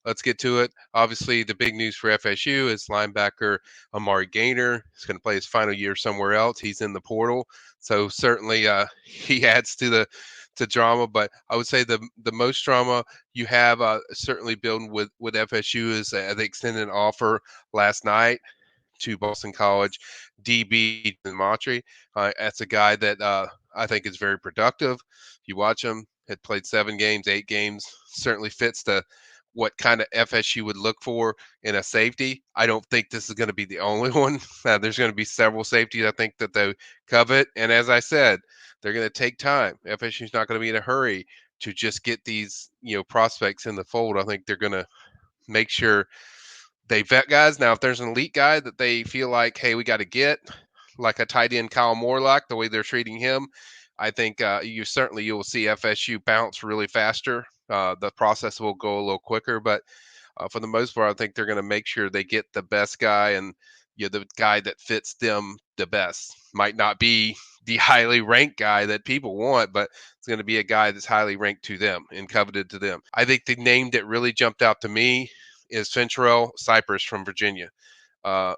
Let's get to it. Obviously, the big news for FSU is linebacker Amari Gainer is going to play his final year somewhere else. He's in the portal, so certainly he adds to the drama. But I would say the most drama you have certainly building with FSU is they extended an offer last night to Boston College DB and Matry. That's a guy that I think is very productive. You watch him, had played 7 games, 8 games, certainly fits the what kind of FSU would look for in a safety. I don't think this is going to be the only one. There's going to be several safeties I think that they covet. And as I said, they're going to take time. FSU's not going to be in a hurry to just get these, prospects in the fold. I think they're going to make sure they vet guys. Now, if there's an elite guy that they feel like, hey, we got to get, like a tight end Kyle Morlock, the way they're treating him, I think you'll see FSU bounce really faster. The process will go a little quicker, but for the most part, I think they're going to make sure they get the best guy and the guy that fits them the best. Might not be the highly ranked guy that people want, but it's going to be a guy that's highly ranked to them and coveted to them. I think the name that really jumped out to me is Fentrell Cypress from Virginia.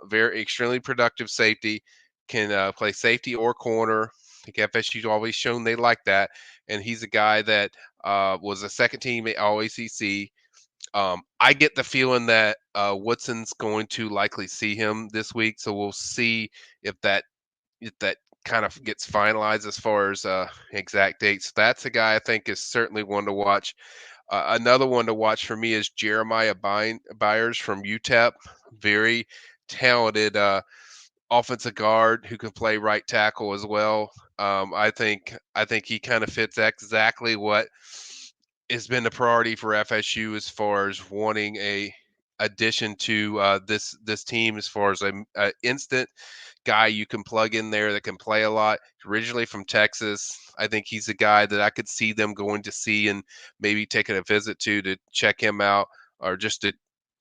Very extremely productive safety, can play safety or corner. I think FSU's always shown they like that, and he's a guy that was a second team at All ACC. I get the feeling that Woodson's going to likely see him this week, so we'll see if that kind of gets finalized as far as exact dates. That's a guy I think is certainly one to watch. Another one to watch for me is Jeremiah Byers from UTEP. Very talented offensive guard who can play right tackle as well. I think he kind of fits exactly what has been the priority for FSU as far as wanting a addition to this team as far as a instant guy you can plug in there that can play a lot. Originally from Texas, I think he's a guy that I could see them going to see and maybe taking a visit to check him out or just to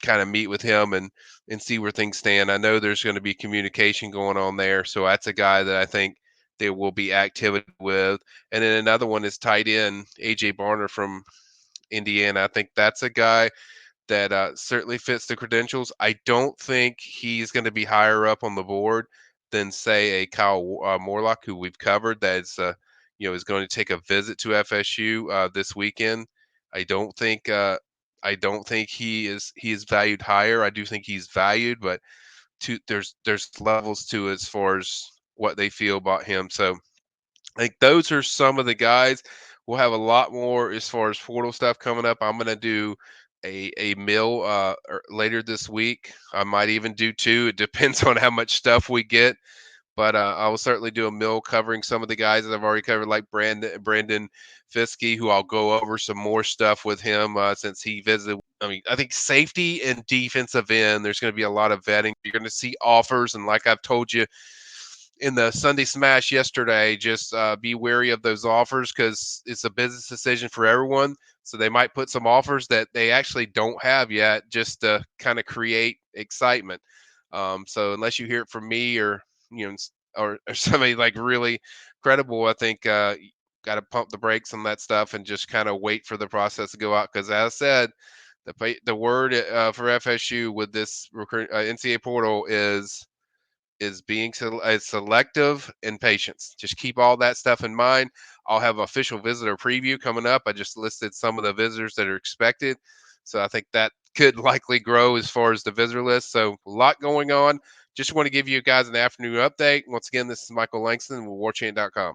kind of meet with him and see where things stand. I know there's going to be communication going on there, so that's a guy that I think there will be activity with. And then another one is tight end AJ Barner from Indiana. I think that's a guy that certainly fits the credentials. I don't think he's going to be higher up on the board than say a Kyle Morlock, who we've covered. That's is going to take a visit to FSU this weekend. I don't think he is valued higher. I do think he's valued, but there's levels to as far as what they feel about him. So I think those are some of the guys. We'll have a lot more as far as portal stuff coming up. I'm going to do a mill later this week. I might even do two. It depends on how much stuff we get. But I will certainly do a mill covering some of the guys that I've already covered, like Brandon Fiske, who I'll go over some more stuff with him since he visited. I mean, I think safety and defensive end, there's going to be a lot of vetting. You're going to see offers. And like I've told you, in the Sunday Smash yesterday, just be wary of those offers because it's a business decision for everyone. So they might put some offers that they actually don't have yet just to kind of create excitement. So unless you hear it from me or or somebody like really credible, I think got to pump the brakes on that stuff and just kind of wait for the process to go out. Because as I said, the word for FSU with this NCAA portal is being selective and patience. Just keep all that stuff in mind. I'll have official visitor preview coming up. I just listed some of the visitors that are expected. So I think that could likely grow as far as the visitor list. So a lot going on. Just want to give you guys an afternoon update. Once again, this is Michael Langston with Warchant.com.